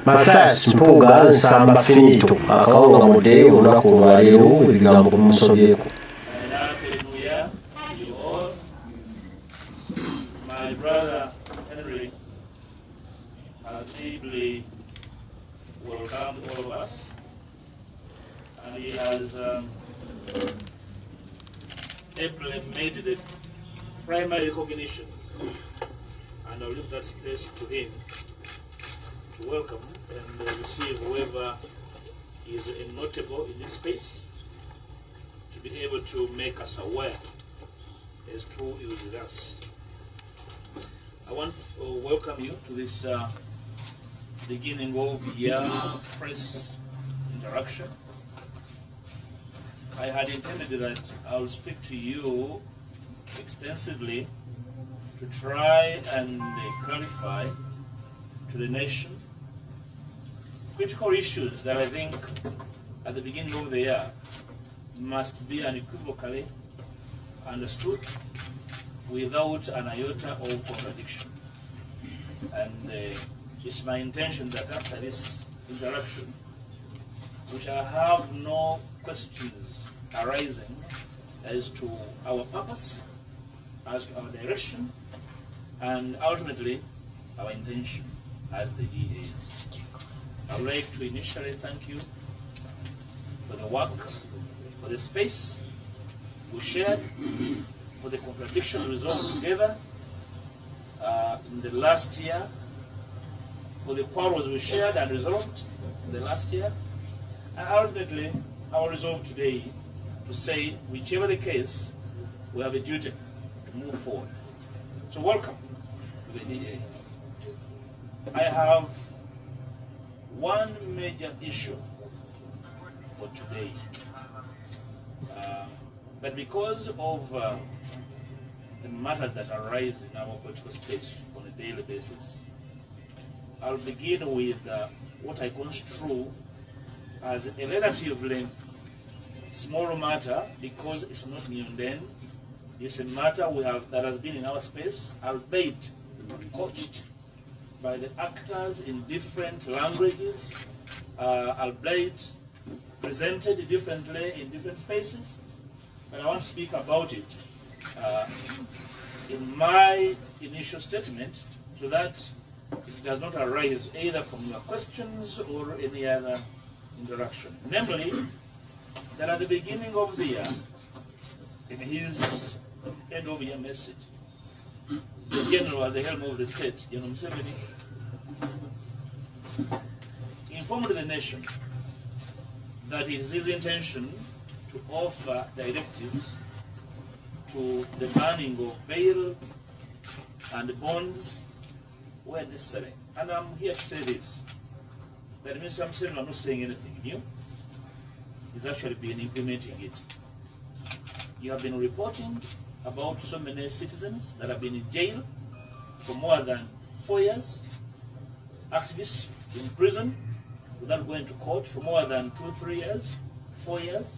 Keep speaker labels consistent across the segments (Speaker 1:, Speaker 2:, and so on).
Speaker 1: Mathias Mpuuga nsamba finito akawunga mude olunaku lwaleero ebigambo kumusobyeko.
Speaker 2: My brother Henry has ably welcomed all of us, and he has ably made the primary recognition, and I'll leave that space to him to welcome and receive whoever is notable in this space, to be able to make us aware as to who is with us. I want to welcome you to this beginning of year press interaction. I had intended that I will speak to you extensively to try and clarify to the nation critical issues that I think at the beginning of the year must be unequivocally understood without an iota of contradiction. And it's my intention that after this interaction, we shall have no questions arising as to our purpose, as to our direction, and ultimately our intention as the DA. I would like to initially thank you for the work, for the space we shared, for the contradiction resolved together in the last year, for the quarrels we shared and resolved in the last year, and ultimately our resolve today to say, whichever the case, we have a duty to move forward. So welcome to the DA. I have one major issue for today, but because of the matters that arise in our political space on a daily basis, I'll begin with what I construe as a relatively small matter, because it's not mundane. It's a matter that has been in our space, albeit coached by the actors in different languages, albeit presented differently in different spaces. But I want to speak about it in my initial statement, so that it does not arise either from your questions or any other interaction. Namely, that at the beginning of the year, in his end of year message, the general at the helm of the state, General Museveni, informed the nation that it is his intention to offer directives to the banning of bail and bonds where necessary. And I'm here to say this, that Mr. Museveni, I'm not saying anything new. He's actually been implementing it. You have been reporting about so many citizens that have been in jail for more than 4 years, activists in prison without going to court for more than 2, 3 years, 4 years,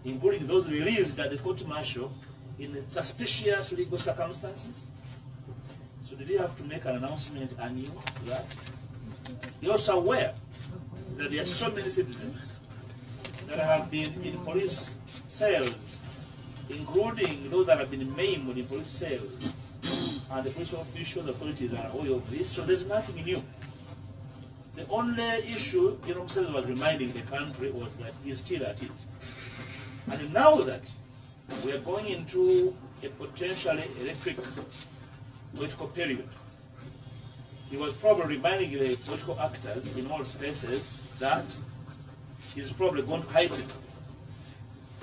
Speaker 2: including those released at the court martial in suspicious legal circumstances. So did he have to make an announcement anew to that? You're also aware that there are so many citizens that have been in police cells, including those that have been maimed in police cells, and the police officials, authorities are aware of this, so there's nothing new. The only issue General Museveni was reminding the country was that he's still at it. And now that we are going into a potentially electric political period, he was probably reminding the political actors in all spaces that he's probably going to heighten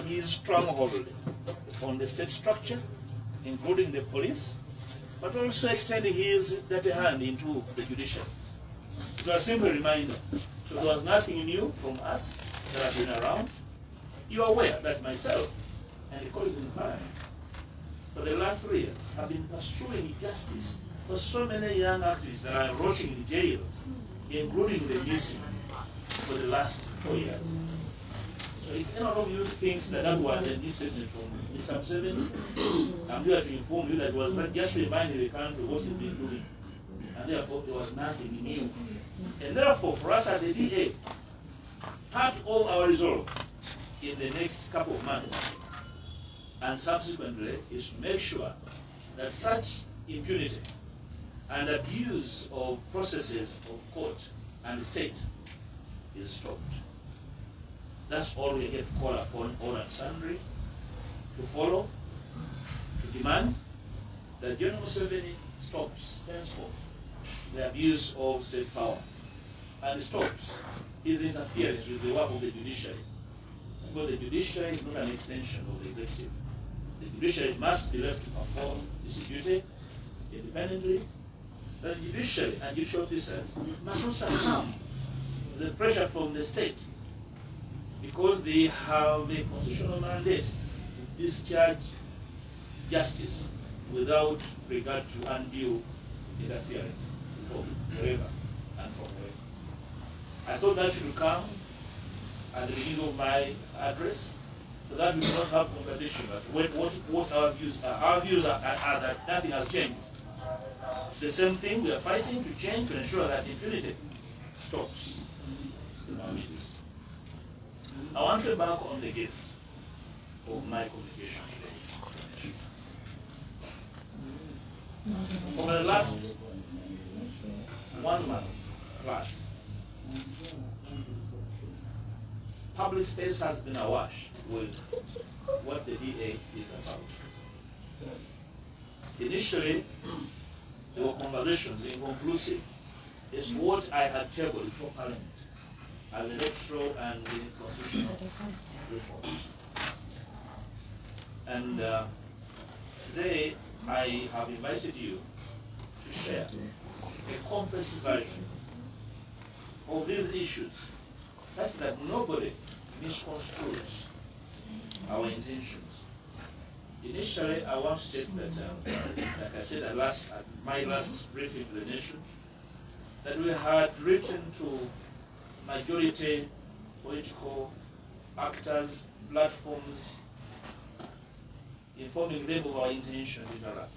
Speaker 2: his stronghold on the state structure, including the police, but also extend his dirty hand into the judiciary. It was a simple reminder. So there was nothing new from us that have been around. You are aware that myself and the colleagues in Parliament for the last 3 years have been pursuing justice for so many young activists that are rotting in jail, including the missing, for the last 4 years. So if any of you thinks that that was a new statement from Mr. Museveni, I'm here to inform you that it was just reminding the country what he's been doing And therefore, there was nothing new. And therefore, for us at the DA, part of our resolve in the next couple of months and subsequently is to make sure that such impunity and abuse of processes of court and state is stopped. That's all we have to call upon all and sundry to follow, to demand that General Museveni stops henceforth the abuse of state power and stops his interference with the work of the judiciary. Because the judiciary is not an extension of the executive. The judiciary must be left to perform its duty independently. The judiciary and judicial officers must not succumb to the pressure from the state because they have a constitutional mandate to discharge justice without regard to undue interference from wherever and from wherever. I thought that should come at the beginning of my address, so that we do not have contradiction. But what our views are. Our views are that nothing has changed. It's the same thing we are fighting to change to ensure that impunity stops in our midst. I want to embark on the gist of my communication today. Over the last 1 month plus, public space has been awash with what the DA is about. Initially, there were conversations inconclusive as to what I had tabled for Parliament as electoral and constitutional reform. And today, I have invited you to share a comprehensive version of these issues such that nobody misconstrues our intentions. Initially, I want to state that, like I said at my last briefing to the nation, that we had written to majority political actors, platforms, informing them of our intention to interact.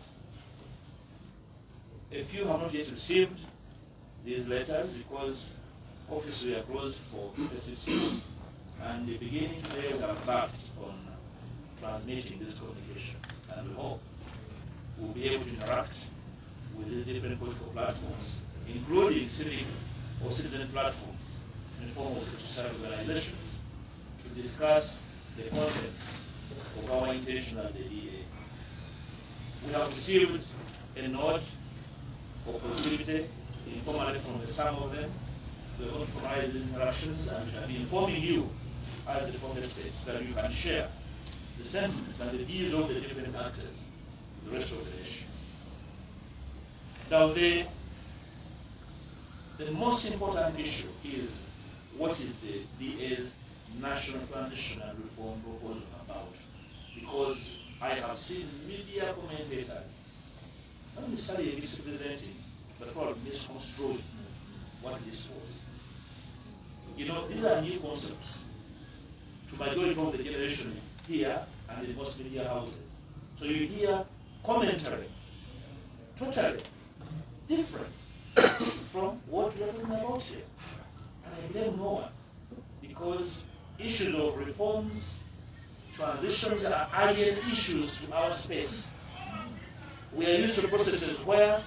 Speaker 2: A few have not yet received these letters because offices were closed for festive season, and the beginning they have embarked on transmitting this communication. And we hope we'll be able to interact with these different political platforms, including civic or citizen platforms in the form of civil society organizations, to discuss the contents of our intention at the DA. We have received a note of positivity informally from some of them. They will provide these interactions and shall be informing you as the former state so that you can share the sentiments and the views of the different actors with the rest of the nation. Now, the most important issue is what is the DA's national transition and reform proposal about? Because I have seen media commentators, not necessarily misrepresenting, but probably misconstruing what this was. You know, these are new concepts to majority of the generation here and in most media houses. So you hear commentary totally different from what we are talking about here. And I blame no one, because issues of reforms, transitions are alien issues to our space. We are used to processes where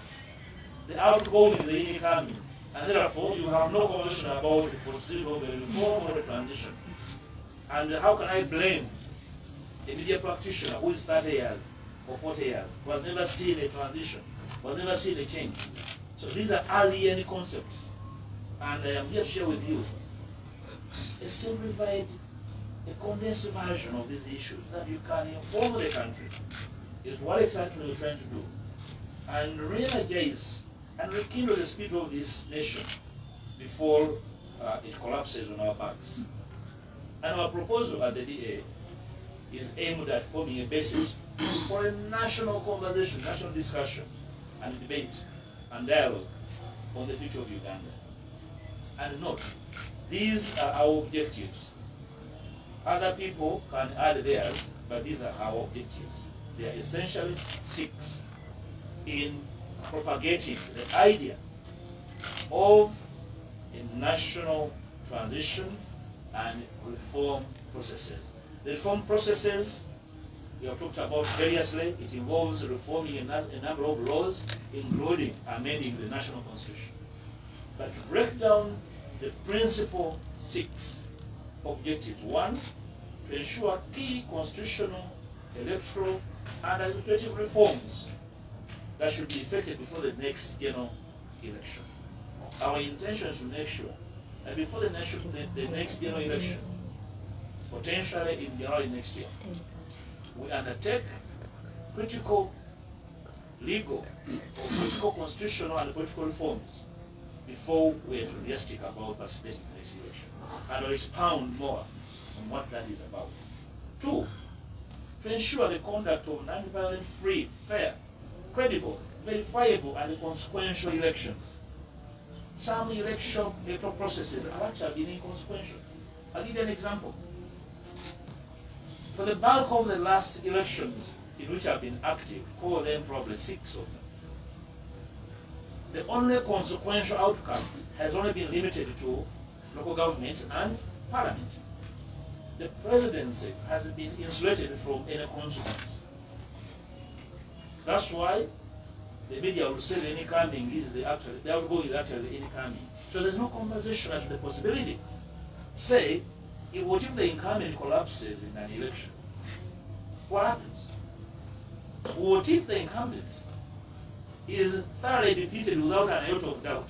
Speaker 2: the outgoing is the incoming, and therefore you have no conversation about the possibility of a reform or a transition. And how can I blame a media practitioner who is 30 years or 40 years, who has never seen a transition, who has never seen a change? So these are alien concepts, and I am here to share with you a simplified, a condensed version of these issues that you can inform the country is what exactly we're trying to do, and re-energize and rekindle the spirit of this nation before it collapses on our backs. And our proposal at the DA is aimed at forming a basis for a national conversation, national discussion, and debate and dialogue on the future of Uganda. And note, these are our objectives. Other people can add theirs, but these are our objectives. They are essentially 6 in propagating the idea of a national transition and reform processes. The reform processes we have talked about variously. It involves reforming a number of laws, including amending the national constitution. But to break down the principal 6 objectives: 1, to ensure key constitutional, electoral, and administrative reforms that should be effected before the next general election. Our intention is to make sure that before the next general election, potentially in January next year, we undertake critical legal or critical constitutional and political reforms before we are enthusiastic about participating in the next election, and will expound more on what that is about. 2, to ensure the conduct of non-violent, free, fair, credible, verifiable, and consequential elections. Some electoral processes have actually been inconsequential. I'll give you an example. For the bulk of the last elections in which I've been active, call them probably 6 of them, the only consequential outcome has only been limited to local governments and parliament. The presidency has been insulated from any consequence. That's why the media will say the incoming is the outgoing is actually the incoming. So there's no conversation as to the possibility. Say, what if the incumbent collapses in an election? What happens? What if the incumbent is thoroughly defeated without an iota of doubt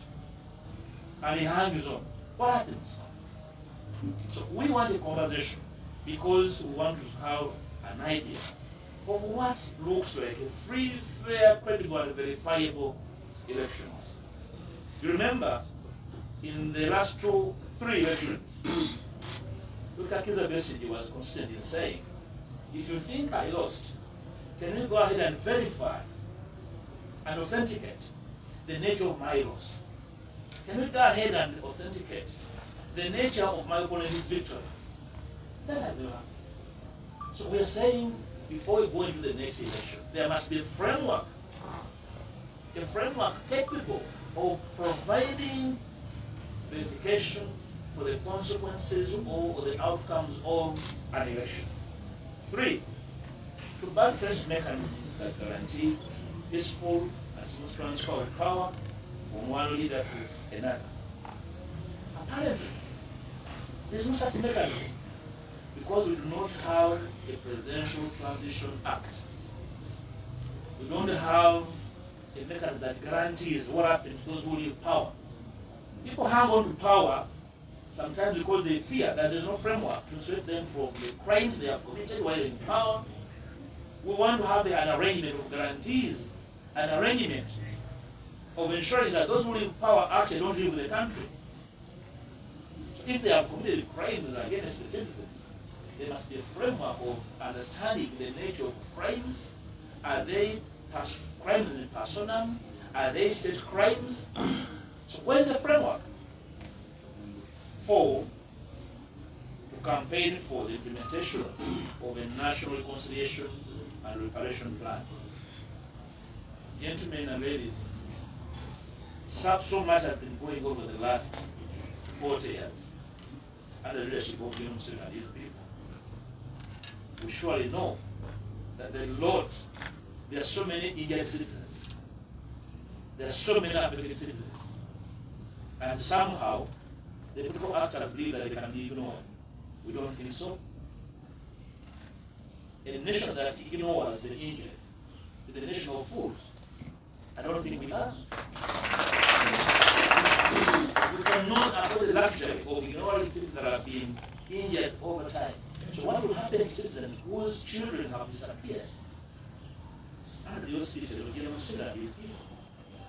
Speaker 2: and he hangs on? What happens? So we want a conversation because we want to have an idea of what looks like a free, fair, credible, and verifiable elections. You remember, in the last 3 elections, Dr. Kizza Besigye was consistent in saying, if you think I lost, can you go ahead and verify and authenticate the nature of my loss? Can we go ahead and authenticate the nature of my opponent's victory? That has never happened. So we are saying, before we go into the next election, there must be a framework capable of providing verification for the consequences or the outcomes of an election. 3, to buttress mechanisms that guarantee peaceful and smooth transfer of power from one leader to another. Apparently, there is no such mechanism because we do not have a Presidential Transition Act. We don't have a mechanism that guarantees what happens to those who leave power. People hang on to power sometimes because they fear that there is no framework to save them from the crimes they have committed while in power. We want to have an arrangement of guarantees, an arrangement of ensuring that those who leave power actually don't leave the country. So if they have committed crimes against the citizens, there must be a framework of understanding the nature of crimes. Are they crimes in personam? Are they state crimes? So where's the framework? 4, to campaign for the implementation of a national reconciliation and reparation plan. Gentlemen and ladies, so much has been going over the last 40 years under the leadership of Okumukulisa Ebyamutuseko and his people. We surely know that there are so many Indian citizens, there are so many African citizens, and somehow the people actors believe that they can be ignored. We don't think so. A nation that ignores the injured is the nation of fools. I don't think we are. We cannot afford the luxury of ignoring citizens that have been injured over time. So what will happen to citizens whose children have disappeared? And the auspices of genocide.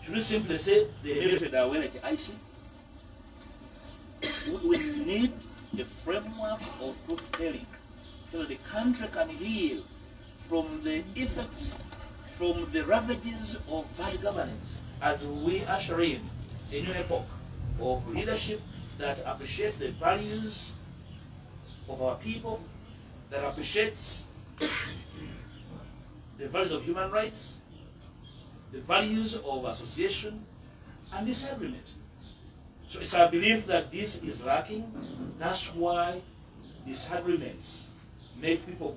Speaker 2: Should we simply say they melted away like ice? We need a framework of truth-telling so that the country can heal from the effects, from the ravages of bad governance as we usher in a new epoch of leadership that appreciates the values of our people, that appreciates the values of human rights, the values of association and disagreement. So it's our belief that this is lacking. That's why disagreements make people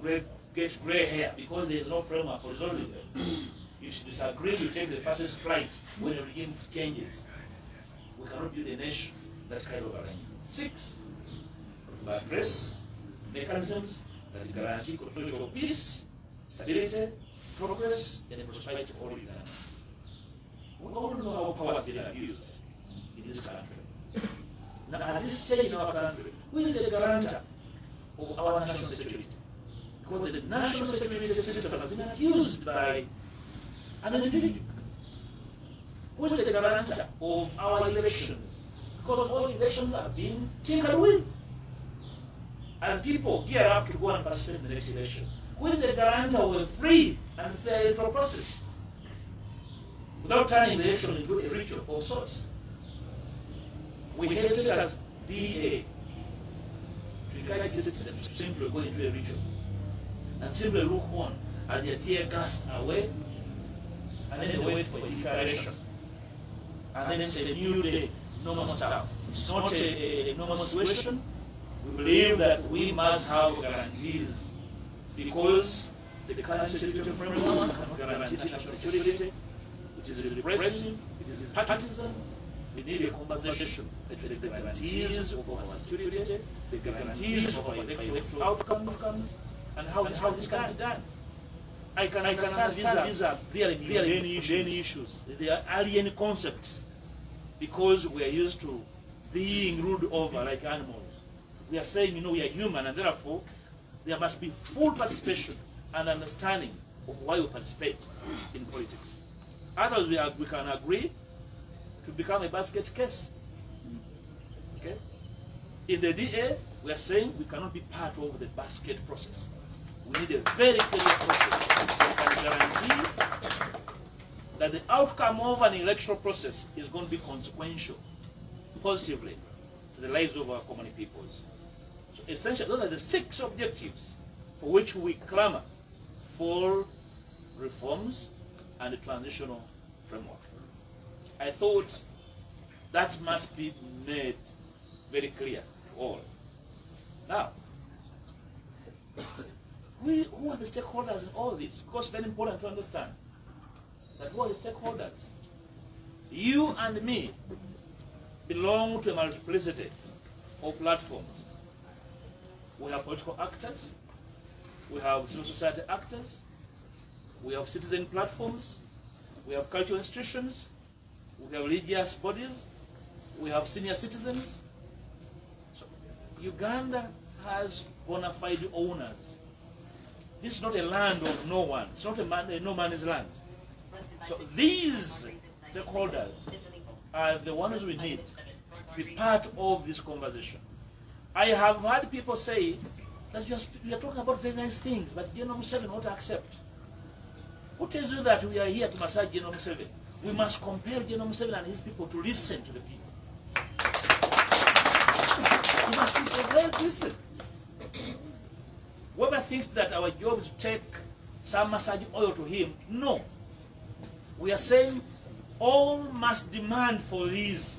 Speaker 2: get gray hair, because there is no framework for resolving them. If you disagree, you take the fastest flight when the regime changes. We cannot build a nation that kind of arrangement. 6, we address mechanisms that guarantee control peace, stability, progress, and prosperity for all Ugandans. We all know how power is being abused in this country. Now, at this stage in our country, who is the guarantor of our national security? Because the national security system has been abused by an individual. Who is the guarantor of our elections? Because all elections are being tinkered with. As people gear up to go and participate in the next election, who is the guarantor of a free and fair electoral process? Without turning the election into a ritual of sorts. We hesitate as DA to encourage citizens to simply go into a ritual and simply look on as their tear gas away, and then they wait for a declaration. And then it's a new day, normal stuff. It's not a normal situation. We believe that we must have guarantees, because the current security framework cannot guarantee national security. It is repressive, it is partisan. We need a conversation between the guarantees of our security, the guarantees of our electoral outcomes, and how this can be done. I can understand these are really issues. They are alien concepts, because we are used to being ruled over like animals. We are saying, we are human, and therefore there must be full participation and understanding of why we participate in politics. Otherwise, we can agree to become a basket case. Okay? In the DA, we are saying we cannot be part of the basket process. We need a very clear process that can guarantee that the outcome of an electoral process is going to be consequential, positively, to the lives of our common peoples. So essentially, those are the 6 objectives for which we clamor for reforms and a transitional framework. I thought that must be made very clear to all. Now, who are the stakeholders in all this? Because it's very important to understand that who are the stakeholders? You and me belong to a multiplicity of platforms. We have political actors, we have civil society actors, we have citizen platforms, we have cultural institutions, we have religious bodies, we have senior citizens. So Uganda has bona fide owners. This is not a land of no one. It's not a no man's land. So these stakeholders are the ones we need to be part of this conversation. I have heard people say that we are talking about very nice things, but General Museveni won't accept. Who tells you that we are here to massage General Museveni? We must compel General Museveni and his people to listen to the people. We must listen. Whoever thinks that our job is to take some massage oil to him, no. We are saying all must demand for these.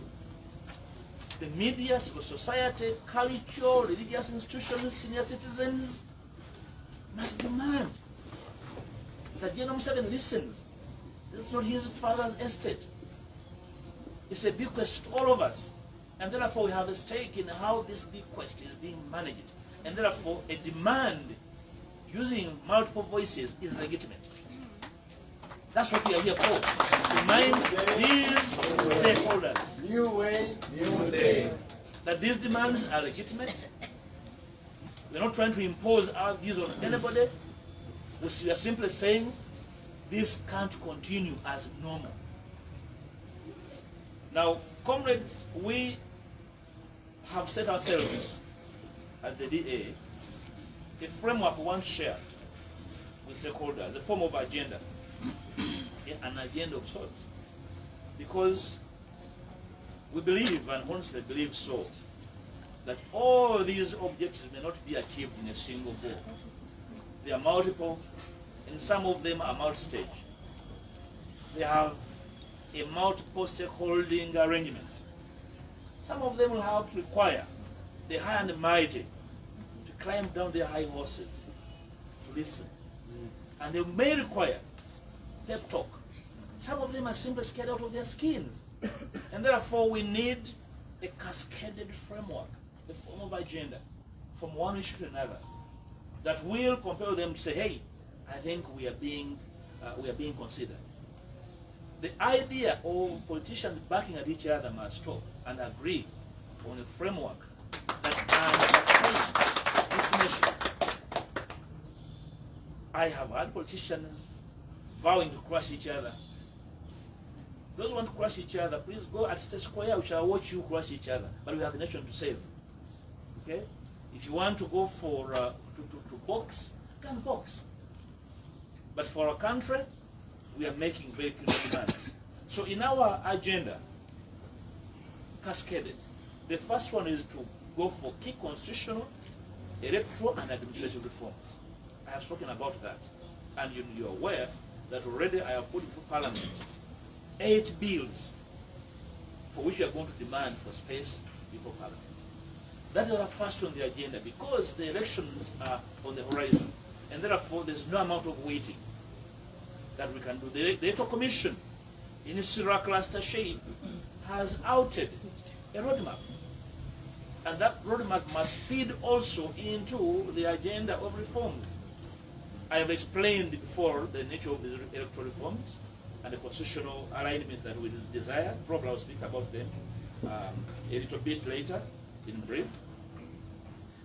Speaker 2: The media, civil society, cultural, religious institutions, senior citizens must demand that General Museveni listens. This is not his father's estate. It's a bequest to all of us. And therefore we have a stake in how this bequest is being managed. And therefore a demand using multiple voices is legitimate. That's what we are here for. To mind these stakeholders.
Speaker 3: New way, new day.
Speaker 2: That these demands are legitimate. We're not trying to impose our views on anybody. We are simply saying this can't continue as normal. Now, comrades, we have set ourselves as the DA a framework once shared with stakeholders, a form of agenda, an agenda of sorts, because we believe, and honestly believe so, that all these objectives may not be achieved in a single go. They are multiple, and some of them are multi-stage. they have a multiple stakeholding arrangement. Some of them will have to require the high and the mighty to climb down their high horses to listen. And they may require pep talk. Some of them are simply scared out of their skins. And therefore we need a cascaded framework, a form of agenda from one issue to another that will compel them to say, hey, I think we are being considered. The idea of politicians backing at each other must stop and agree on a framework that can sustain this nation. I have had politicians vowing to crush each other. Those who want to crush each other, please go at State Square, we shall watch you crush each other. But we have a nation to save. Okay? If you want to go for to box, you can box. But for our country, we are making very clear demands. So in our agenda, cascaded, the first one is to go for key constitutional, electoral, and administrative reforms. I have spoken about that. And you're aware that already I have put into Parliament 8 bills for which we are going to demand for space before Parliament. That is our first on the agenda because the elections are on the horizon. And therefore, there's no amount of waiting that we can do. The Electoral Commission, in its lackluster shape, has outed a roadmap. And that roadmap must feed also into the agenda of reforms. I have explained before the nature of the electoral reforms and the constitutional alignments that we desire. Probably I'll speak about them a little bit later, in brief.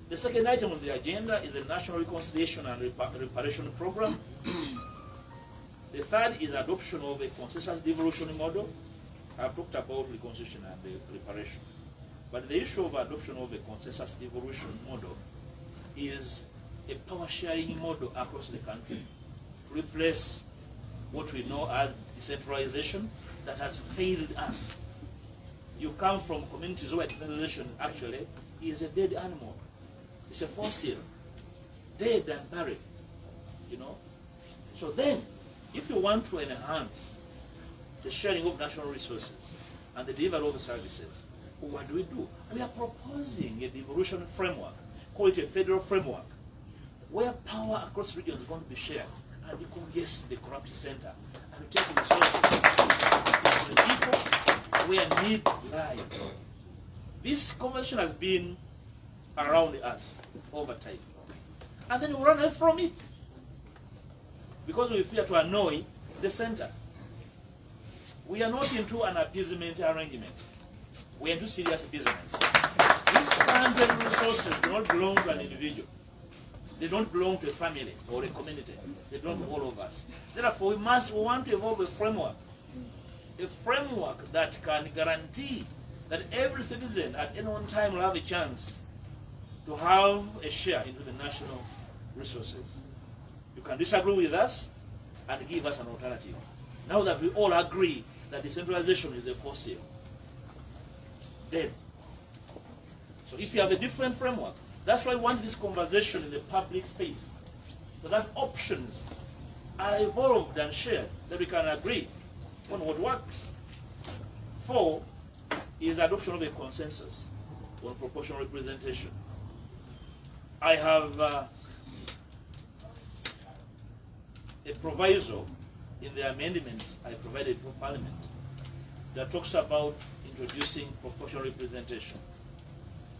Speaker 2: The second item on the agenda is the National Reconciliation and Reparation Program. The third is adoption of a consensus devolution model. I've talked about reconciliation and reparation. But the issue of adoption of a consensus devolution model is a power sharing model across the country to replace what we know as decentralization that has failed us. You come from communities where decentralization actually is a dead animal. It's a fossil, dead and buried, you know. So then, if you want to enhance the sharing of national resources and the delivery of services, what do? We are proposing a devolution framework, call it a federal framework, where power across regions is going to be shared, and we congest the corrupt center, and we take resources to the people where need lies. This conversation has been around us over time. And then we run away from it because we fear to annoy the center. We are not into an appeasement arrangement. We are into serious business. These country resources do not belong to an individual. They don't belong to a family or a community. They belong to all of us. Therefore, we want to evolve a framework that can guarantee that every citizen at any one time will have a chance to have a share into the national resources. You can disagree with us and give us an alternative. Now that we all agree that decentralization is a fossil, then, so if you have a different framework, that's why we want this conversation in the public space, so that options are evolved and shared, that we can agree on what works. 4 is adoption of a consensus on proportional representation. I have a proviso in the amendments I provided to Parliament that talks about introducing proportional representation.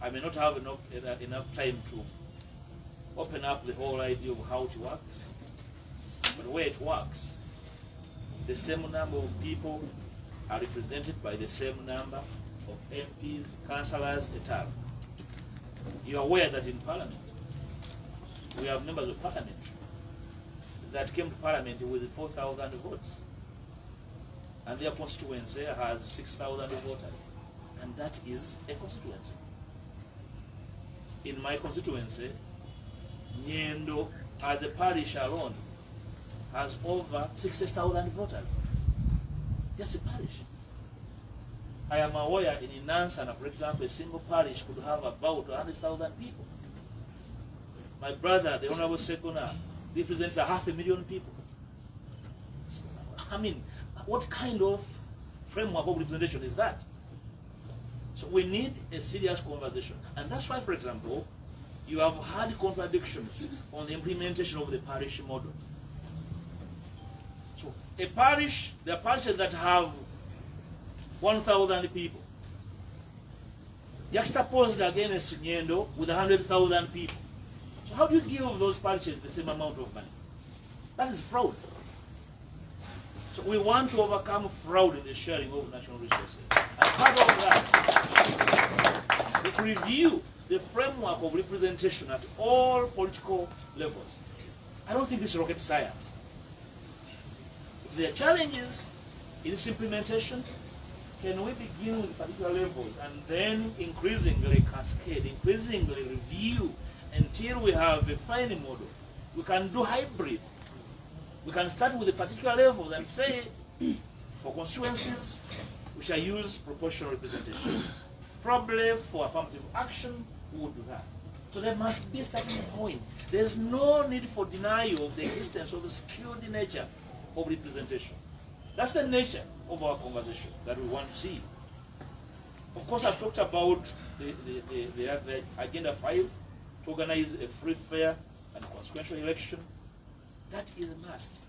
Speaker 2: I may not have enough time to open up the whole idea of how it works, but where it works, the same number of people are represented by the same number of MPs, councillors, etc. You are aware that in Parliament, we have members of Parliament that came to Parliament with 4,000 votes, and their constituency has 6,000 voters, and that is a constituency. In my constituency, Nyendo, as a parish alone, has over 60,000 voters. Just a parish. I am aware in Inansana, for example, a single parish could have about 100,000 people. My brother, the Honorable Sekona, represents 500,000 people. I mean, what kind of framework of representation is that? So we need a serious conversation. And that's why, for example, you have had contradictions on the implementation of the parish model. So a parish, there are parishes that have 1,000 people, juxtaposed against Nyendo with 100,000 people. So how do you give those parishes the same amount of money? That is fraud. So we want to overcome fraud in the sharing of national resources. And part of that is to review the framework of representation at all political levels. I don't think this is rocket science. If there are challenges in its implementation, can we begin with particular levels and then increasingly cascade, increasingly review until we have a final model? We can do hybrid. We can start with a particular level and say, for constituencies, we shall use proportional representation. Probably for affirmative action, we would do that. So there must be a starting point. There's no need for denial of the existence of the skewed nature of representation. That's the nature of our conversation that we want to see. Of course, I've talked about the Agenda 5 to organize a free, fair, and consequential election. That is a must.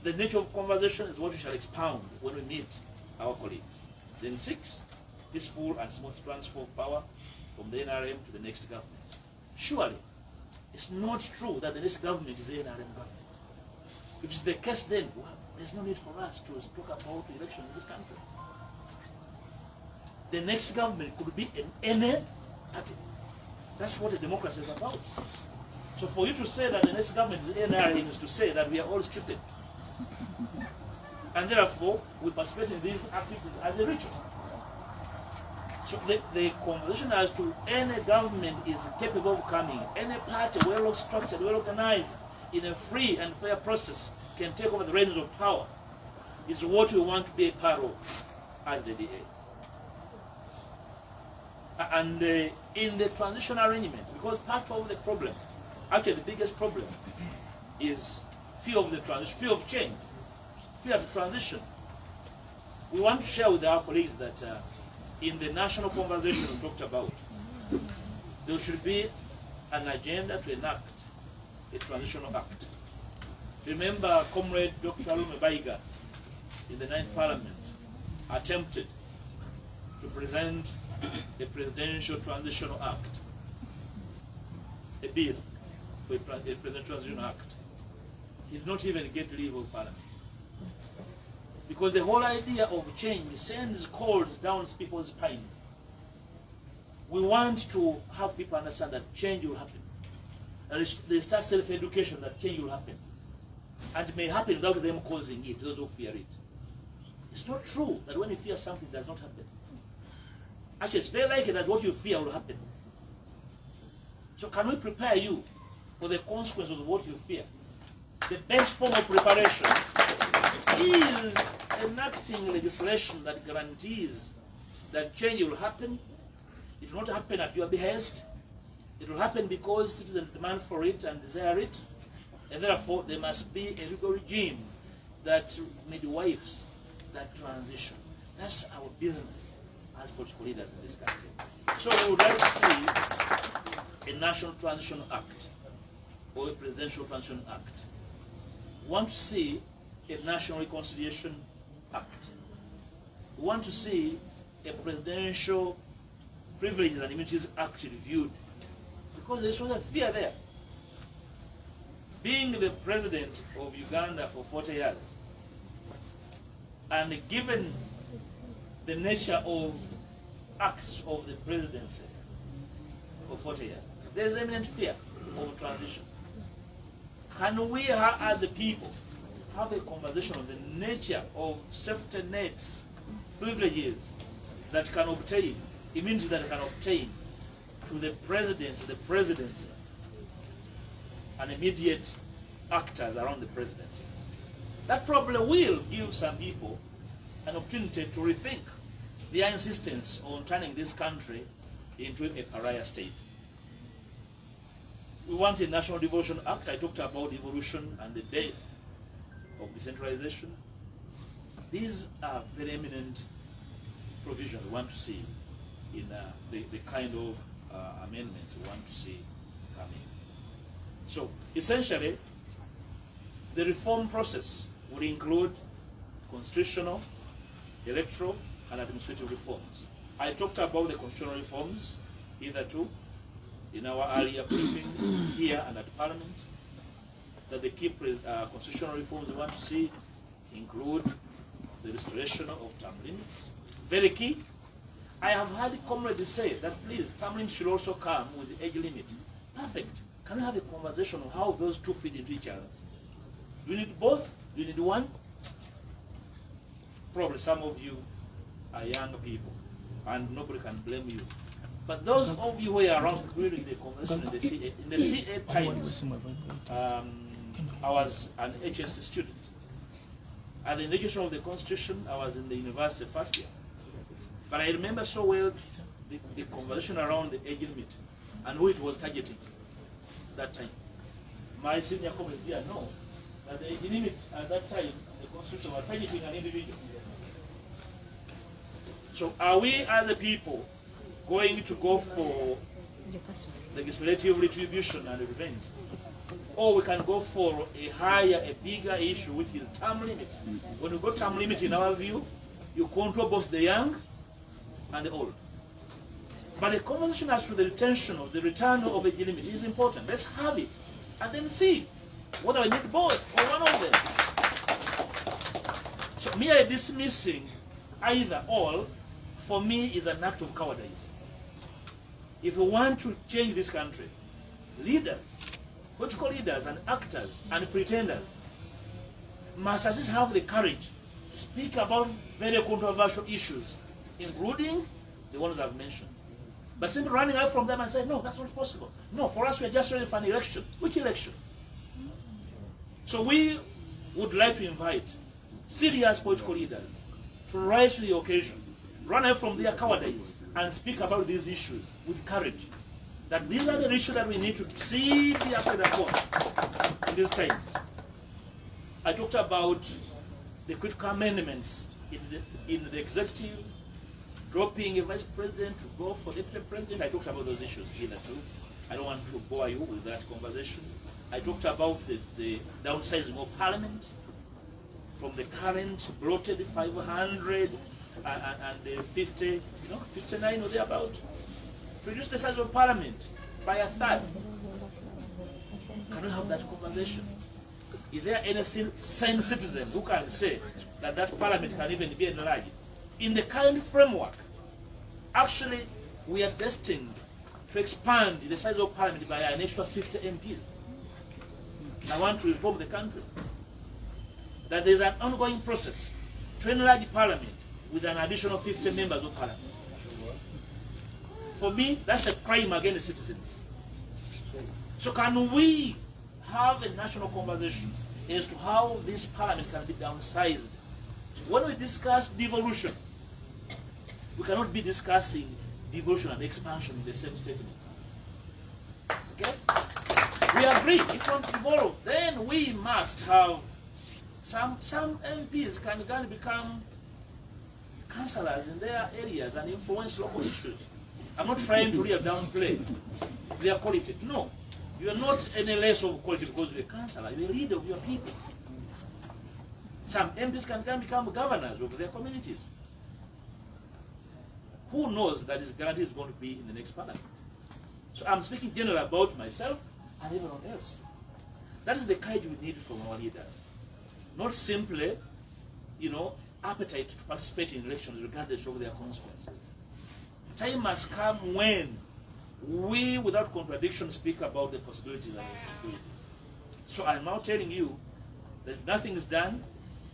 Speaker 2: The nature of conversation is what we shall expound when we meet our colleagues. Then 6, peaceful and smooth transfer of power from the NRM to the next government. Surely, it's not true that the next government is the NRM government. If it's the case, then well, there's no need for us to talk about election in this country. The next government could be an any party. That's what a democracy is about. So for you to say that the next government is the NRM is to say that we are all stupid. And therefore, we participate in these activities as a ritual. So the conversation as to any government is capable of coming, any party well structured, well organized, in a free and fair process can take over the reins of power is what we want to be a part of as the DA. And in the transition arrangement, because part of the problem, actually the biggest problem, is fear of the transition, fear of change, fear of transition. We want to share with our colleagues that in the national conversation we talked about, there should be an agenda to enact a transitional act. Remember, Comrade Dr. Mpuuga in the 9th Parliament attempted to present a presidential transitional act, a bill for a presidential transitional act. He did not even get leave of Parliament. Because the whole idea of change sends calls down people's spines. We want to have people understand that change will happen. And they start self-education that change will happen. And it may happen without them causing it, those who fear it. It's not true that when you fear something, it does not happen. Actually, it's very likely that what you fear will happen. So can we prepare you for the consequences of what you fear? The best form of preparation is enacting legislation that guarantees that change will happen. It will not happen at your behest. It will happen because citizens demand for it and desire it. And therefore, there must be a legal regime that midwives that transition. That's our business as political leaders in this country. So we would like to see a National Transition Act or a Presidential Transition Act. We want to see a National Reconciliation Act. We want to see a Presidential Privileges and Immunities Act reviewed, because there's sort of fear there. Being the president of Uganda for 40 years, and given the nature of acts of the presidency for 40 years, there's imminent fear of transition. Can we, as a people, have a conversation on the nature of safety nets, privileges that can obtain, immunity that can obtain to the presidency, and immediate actors around the presidency? That probably will give some people an opportunity to rethink their insistence on turning this country into a pariah state. We want a National Devolution Act. I talked about devolution and the death of decentralization. these are very eminent provisions we want to see in the kind of amendments we want to see coming. So essentially, the reform process will include constitutional, electoral, and administrative reforms. I talked about the constitutional reforms, hitherto, in our earlier briefings here and at Parliament, that the key constitutional reforms we want to see include the restoration of term limits. Very key. I have heard comrades say that please, term limits should also come with the age limit. Perfect. Can we have a conversation on how those two fit into each other? Do you need both? Do you need one? Probably some of you are young people, and nobody can blame you. But those of you who are around during the conversation in the CA times, I was an HS student. At the inauguration of the Constitution, I was in the university first year. But I remember so well the conversation around the age limit and who it was targeting that time. My senior colleagues here know that the age limit at that time, the Constitution was targeting an individual. So are we as a people going to go for legislative retribution and revenge? Or we can go for a higher, a bigger issue, which is term limit. When you go term limit, in our view, you control both the young and the old. But the conversation as to the retention of the return of age limit is important. Let's have it, and then see whether we need both or one of them. So merely dismissing either or, for me, is an act of cowardice. If we want to change this country, leaders, political leaders and actors and pretenders must at least have the courage to speak about very controversial issues, including the ones I've mentioned. But simply running out from them and saying, no, that's not possible. No, for us, we're just ready for an election. Which election? So we would like to invite serious political leaders to rise to the occasion, run out from their cowardice, and speak about these issues with courage. That these are the issues that we need to see be acted upon in these times. I talked about the critical amendments in the executive, dropping a vice president to go for deputy president. I talked about those issues here too. I don't want to bore you with that conversation. I talked about the downsizing of parliament from the current bloated 500 and 50, 59 or thereabout. Reduce the size of parliament by a third. Can we have that conversation? Is there any sane citizen who can say that that parliament can even be enlarged? In the current framework, actually, we are destined to expand the size of parliament by an extra 50 MPs. I want to inform the country that there is an ongoing process to enlarge parliament with an additional 50 members of parliament. For me, that's a crime against citizens. So can we have a national conversation as to how this parliament can be downsized? So when we discuss devolution, we cannot be discussing devolution and expansion in the same statement. Okay? We agree, if we want to devolve, then we must have some MPs can become councillors in their areas and influence local issues. I'm not trying to really downplay their quality. No, you are not any less of quality because you're a councillor. You're a leader of your people. Some MPs can become governors of their communities. Who knows that this guarantee is going to be in the next parliament? So I'm speaking generally about myself and everyone else. That is the kind we need from our leaders. Not simply, appetite to participate in elections regardless of their consequences. Time must come when we, without contradiction, speak about the possibilities and the possibilities. So I'm now telling you that if nothing is done,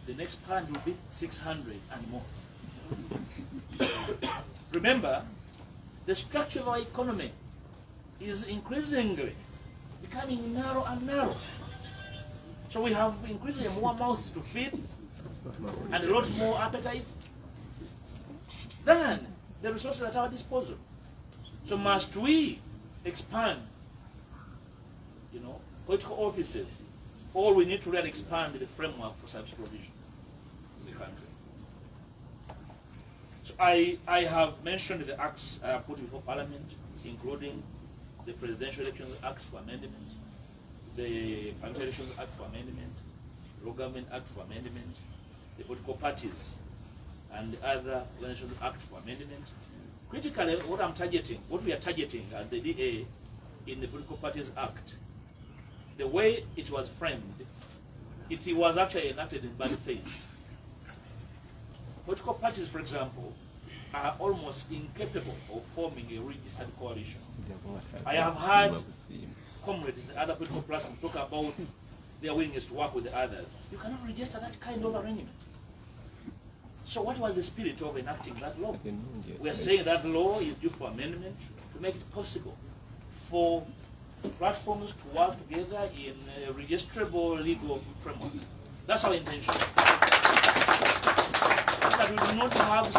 Speaker 2: the next parliament will be 600 and more. Remember, the structure of our economy is increasingly becoming narrow and narrow. So we have increasingly more mouths to feed and a lot more appetite than the resources at our disposal. So must we expand, political offices, or we need to really expand the framework for service provision in the country? So I have mentioned the acts put before Parliament, including the Presidential Elections Act for amendment, the Parliamentary Elections Act for amendment, the Law Government Act for amendment, the political parties, and the other Organizations Act for amendment. Critically, what we are targeting at the DA in the Political Parties Act, the way it was framed, it was actually enacted in bad faith. Political parties, for example, are almost incapable of forming a registered coalition. I have heard comrades in other political platforms talk about their willingness to work with the others. You cannot register that kind of arrangement. So what was the spirit of enacting that law? We are saying that law is due for amendment to make it possible for platforms to work together in a registrable legal framework. That's our intention. That we do not have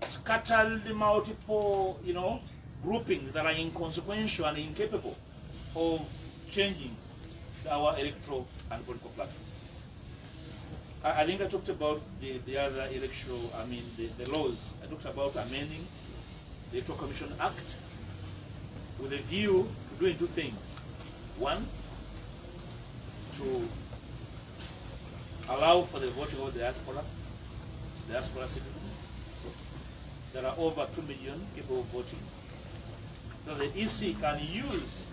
Speaker 2: scattered multiple, groupings that are inconsequential and incapable of changing our electoral and political platform. I think I talked about the other electoral, the laws. I talked about amending the Electoral Commission Act with a view to doing two things. One, to allow for the voting of the diaspora citizens. There are over 2 million people voting. So the EC can use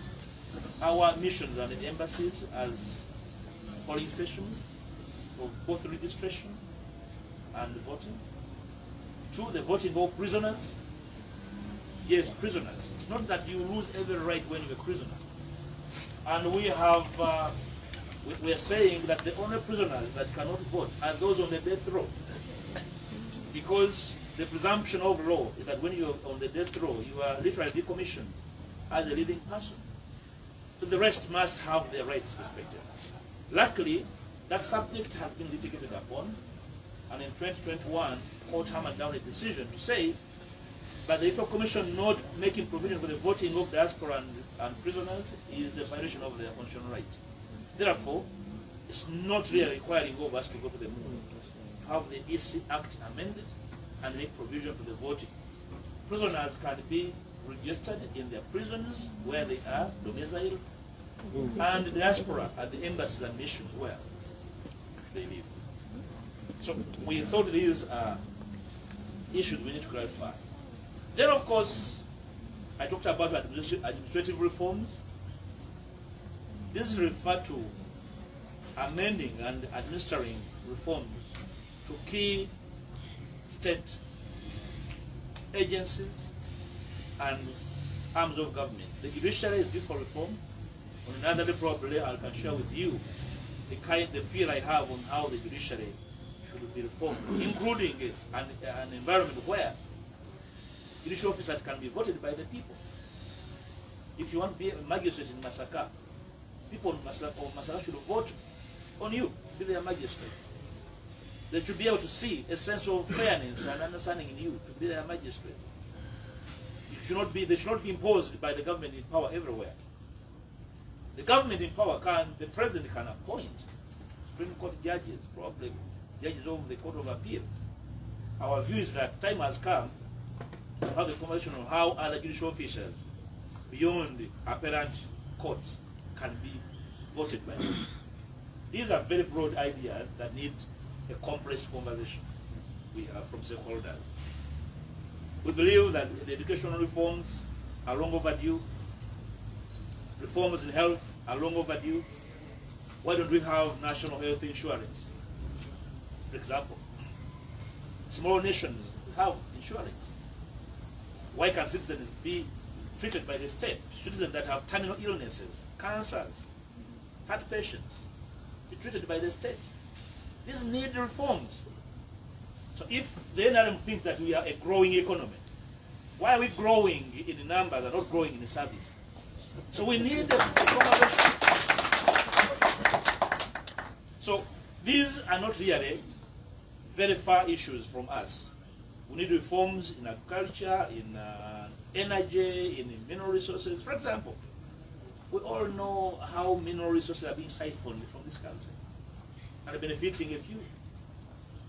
Speaker 2: our missions and the embassies as polling stations for both registration and voting. Two, the voting of prisoners. Yes, prisoners. It's not that you lose every right when you're a prisoner. And we have, we are saying that the only prisoners that cannot vote are those on the death row. Because the presumption of law is that when you're on the death row, you are literally decommissioned as a living person. So the rest must have their rights respected. Luckily, that subject has been litigated upon, and in 2021, court hammered down a decision to say, but the Electoral Commission not making provision for the voting of diaspora and prisoners is a violation of their constitutional right. Therefore, it's not really requiring of us to go to the moon. Have the EC Act amended and make provision for the voting. Prisoners can be registered in their prisons where they are domiciled, and the diaspora at the embassies and missions where they live. So we thought these are issues we need to clarify. Then, of course, I talked about administrative reforms. This refers to amending and administering reforms to key state agencies and arms of government. The judiciary is due for reform. On another day, probably I can share with you the feel I have on how the judiciary should be reformed, including an environment where judicial officers can be voted by the people. If you want to be a magistrate in Masaka, people in Masaka should vote on you, be their magistrate. They should be able to see a sense of fairness and understanding in you to be their magistrate. They should not be imposed by the government in power everywhere. The government in power the president can appoint Supreme Court judges, probably judges of the Court of Appeal. Our view is that time has come to have a conversation on how other judicial officers beyond the apparent courts can be voted by. These are very broad ideas that need a complex conversation from stakeholders. We believe that the educational reforms are long overdue. Reforms in health are long overdue. Why don't we have national health insurance? For example, small nations have insurance. Why can't citizens be treated by the state? Citizens that have terminal illnesses, cancers, heart patients, be treated by the state. These need reforms. So if the NRM thinks that we are a growing economy, why are we growing in the numbers and not growing in the service? So we need a conversation. So these are not really very far issues from us. We need reforms in agriculture, in energy, in mineral resources. For example, we all know how mineral resources are being siphoned from this country and are benefiting a few.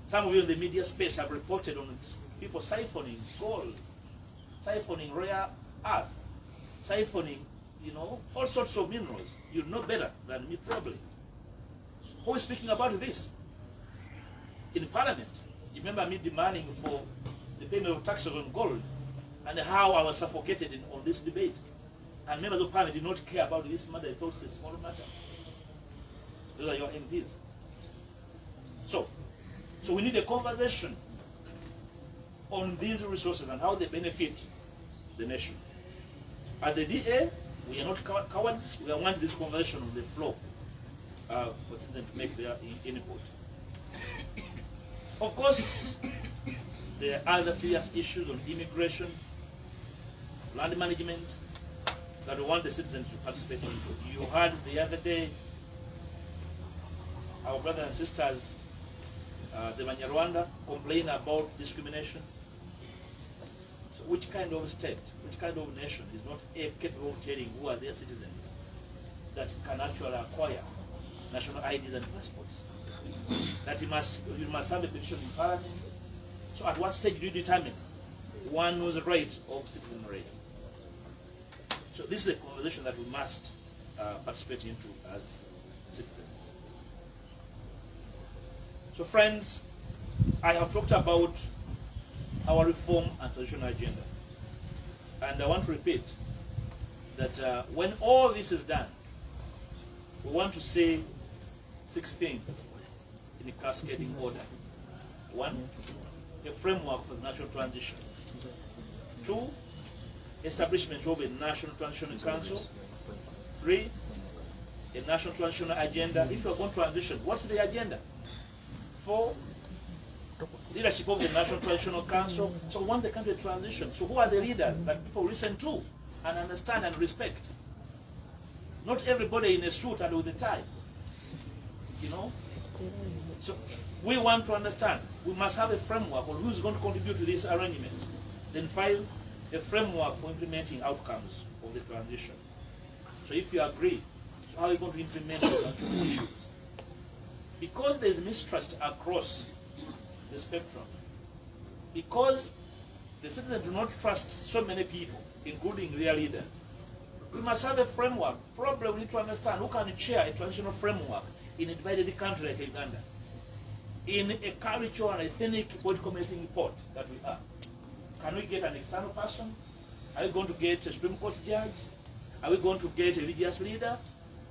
Speaker 2: Some of you in the media space have reported on people siphoning gold, siphoning rare earth, siphoning, all sorts of minerals. You know better than me probably. Who is speaking about this? In Parliament, you remember me demanding for the payment of taxes on gold and how I was suffocated on this debate. And members of Parliament did not care about this matter. They thought it's a small matter. Those are your MPs. So we need a conversation on these resources and how they benefit the nation. At the DA, we are not cowards. We want this conversation on the floor for citizens to make their input. Of course, there are other serious issues on immigration, land management, that we want the citizens to participate into. You heard the other day our brothers and sisters, the Banyarwanda, complain about discrimination. So which kind of state, which kind of nation is not capable of telling who are their citizens that can actually acquire national IDs and passports? That you must have a petition in Parliament. So at what stage do you determine one's right of citizenry? So this is a conversation that we must participate into as citizens. So friends, I have talked about our reform and transitional agenda. And I want to repeat that when all this is done, we want to say 6 things in a cascading order. 1, a framework for national transition. 2, establishment of a national transitional council. 3, a national transitional agenda. If you are going to transition, what's the agenda? 4, leadership of the National Transitional Council. So we want the country to transition. So who are the leaders that people listen to and understand and respect? Not everybody in a suit and with a tie. So we want to understand. We must have a framework on who's going to contribute to this arrangement. Then 5, a framework for implementing outcomes of the transition. So if you agree, so how are you going to implement the transitional issues? Because there is mistrust across the spectrum, because the citizens do not trust so many people, including their leaders, we must have a framework. Probably we need to understand who can chair a transitional framework in a divided country like Uganda, in a cultural and ethnic political melting pot that we are. Can we get an external person? Are we going to get a Supreme Court judge? Are we going to get a religious leader?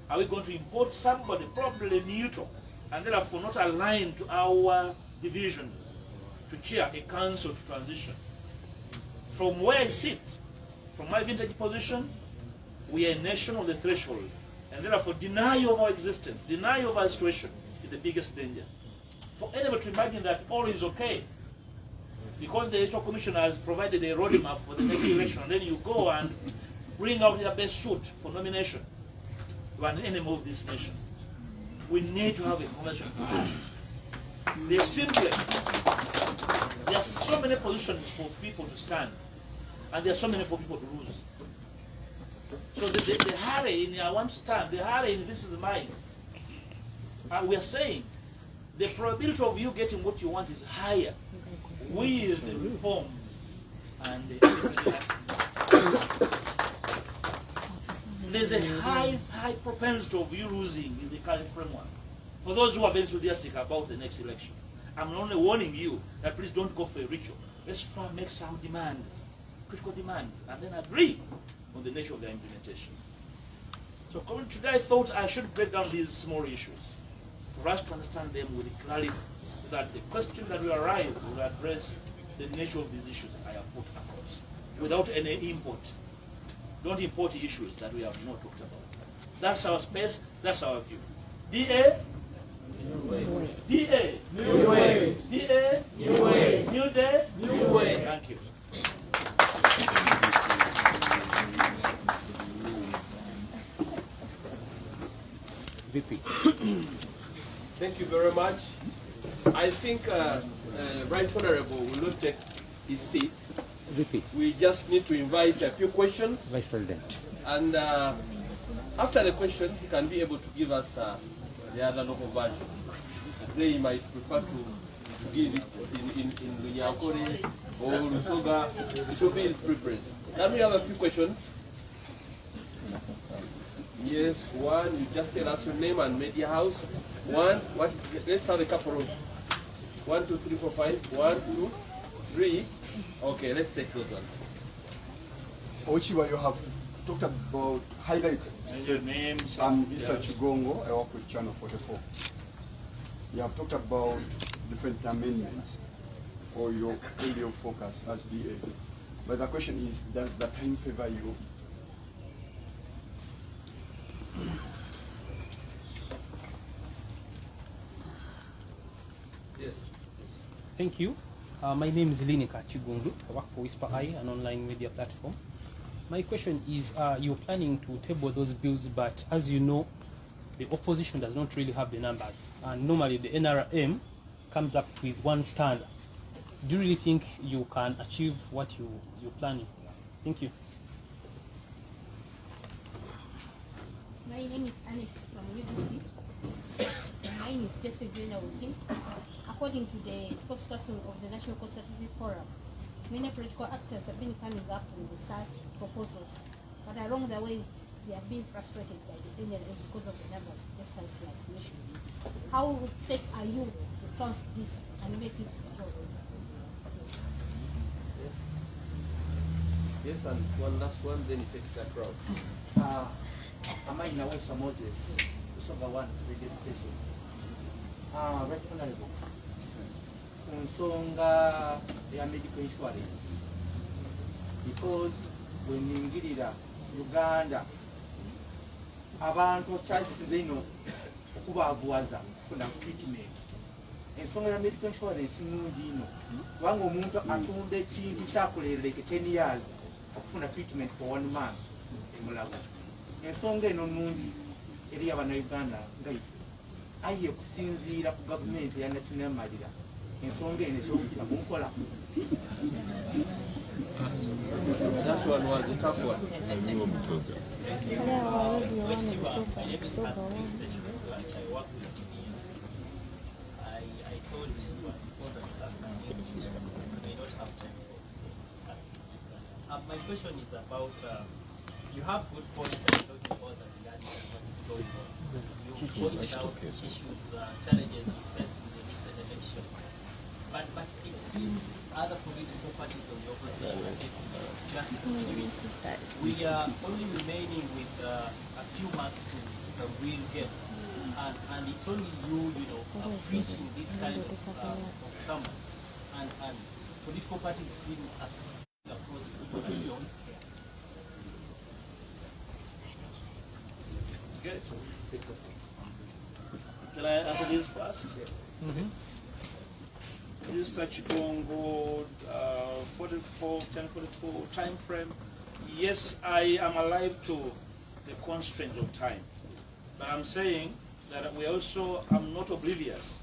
Speaker 2: Are we going to import somebody probably neutral and therefore not aligned to our divisions to chair a council to transition? From where I sit, from my vintage position, we are a nation on the threshold, and therefore denial of our existence, denial of our situation is the biggest danger. For anybody to imagine that all is okay, because the Electoral Commission has provided a roadmap for the next election, and then you go and bring out your best suit for nomination, you are an enemy of this nation. We need to have a conversation first. There are so many positions for people to stand, and there are so many for people to lose. So the hurry in I want to stand, the hurry in this is mine. We are saying the probability of you getting what you want is higher with the reform and there's a high propensity of you losing in the current framework. For those who are very enthusiastic about the next election, I'm only warning you that please don't go for a ritual. Let's make some demands, critical demands, and then agree on the nature of their implementation. So coming today, I thought I should break down these small issues for us to understand them with clarity, so that the question that will arise will address the nature of these issues I have put across, without any import. Don't import issues that we have not talked about. That's our space, that's our view. DA? New way. DA? New way. DA? New way. New day? New way. Thank you.
Speaker 4: VP. Thank you very much. I think Right Honorable will not take his seat.
Speaker 5: VP.
Speaker 4: We just need to invite a few questions.
Speaker 5: Vice President.
Speaker 4: And after the questions, he can be able to give us the other local version. They might prefer to give it in Lunyankore or Lusoga, it will be his preference. Can we have a few questions? Yes, one, you just tell us your name and media house. One, let's have a couple of 1, 2, 3, 4, 5. 1, 2, 3. Okay, let's take those ones.
Speaker 5: Ochiwa, you have talked about highlights.
Speaker 2: And your name,
Speaker 5: I'm Isa Chigongo, I work with Channel 44. You have talked about different amendments or your area of focus as DA. But the question is, does the time favor you?
Speaker 4: Yes.
Speaker 6: Thank you. My name is Linika Chigungu. I work for Whisper Eye, an online media platform. My question is, you're planning to table those bills, but as you know, the opposition does not really have the numbers. And normally the NRM comes up with one standard. Do you really think you can achieve what you're planning? Thank you.
Speaker 7: My name is Annette from UBC. Mine is Jesse Greener Wikin. According to the spokesperson of the National Consultative Forum, many political actors have been coming up with research proposals, but along the way, they have been frustrated by the NRM because of the numbers, just as he has mentioned. How set are you to trust this and make it go?
Speaker 4: Yes. Yes, and one last one, then he takes that route.
Speaker 8: Amina Wesa Moses, Usoga 1 radio station. Right honorable. Nsonga ya medical insurance. Because when ningirira Uganda, abantu kyasize ino okubavuwaza kufuna treatment. Ensonga ya medical insurance nungi ino. Kubanga omuntu atunda ekintu kyakolerereke 10 years okufuna treatment for 1 month emulago. Ensonga eno nungi eri abannayuganda nga ife aye okusinziira ku gavumenti ya national malira ensonga eno esobola kunkola.
Speaker 4: That one was a tough one.
Speaker 9: I thought it was important to ask you. I don't have time to ask you. My question is about you have good points that you talk about the reality and what is going on. You pointed out issues, challenges we face in the recent elections. But it seems other political parties of the opposition are taking just we are only remaining with a few months to the real game. And it's only you preaching this kind of summer. And political parties seem as across people that don't care.
Speaker 2: Good. Can I answer this first? This Chigongo 1044 time frame. Yes, I am alive to the constraints of time, but I'm saying that we also am not oblivious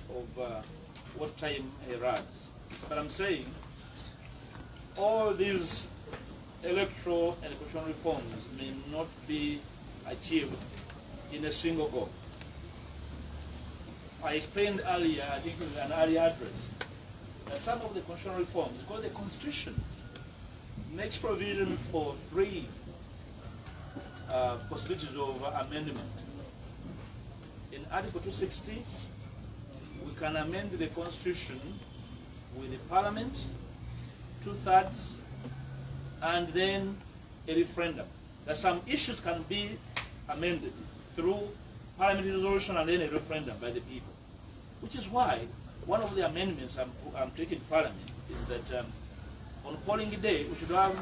Speaker 2: of what time runs. But I'm saying all these electoral and constitutional reforms may not be achieved in a single go. I explained earlier, I think in an earlier address, that some of the constitutional reforms, because the Constitution makes provision for 3 possibilities of amendment. In Article 260, we can amend the Constitution with the Parliament, 2/3, and then a referendum. That some issues can be amended through parliamentary resolution and then a referendum by the people. Which is why one of the amendments I'm taking to Parliament is that on polling day we should have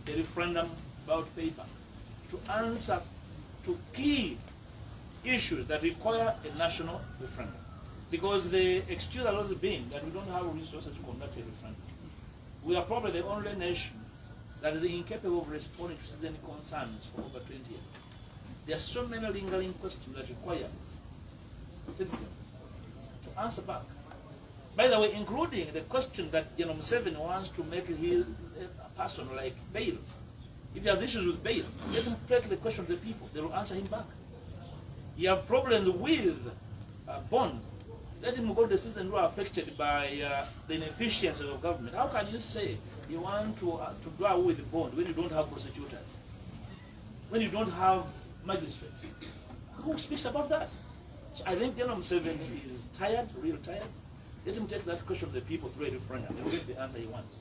Speaker 2: a referendum ballot paper to answer to key issues that require a national referendum. Because the excuse has always been that we don't have resources to conduct a referendum. We are probably the only nation that is incapable of responding to citizen concerns for over 20 years. There are so many lingering questions that require citizens to answer back. By the way, including the question that Museveni wants to make a person like bail. If he has issues with bail, let him take the question of the people. They will answer him back. You have problems with bond. let him go to the citizens who are affected by the inefficiency of government. How can you say you want to do away with the bond when you don't have prosecutors, when you don't have magistrates? Who speaks about that? So I think General Museveni is tired, real tired. Let him take that question of the people through a referendum and get the answer he wants.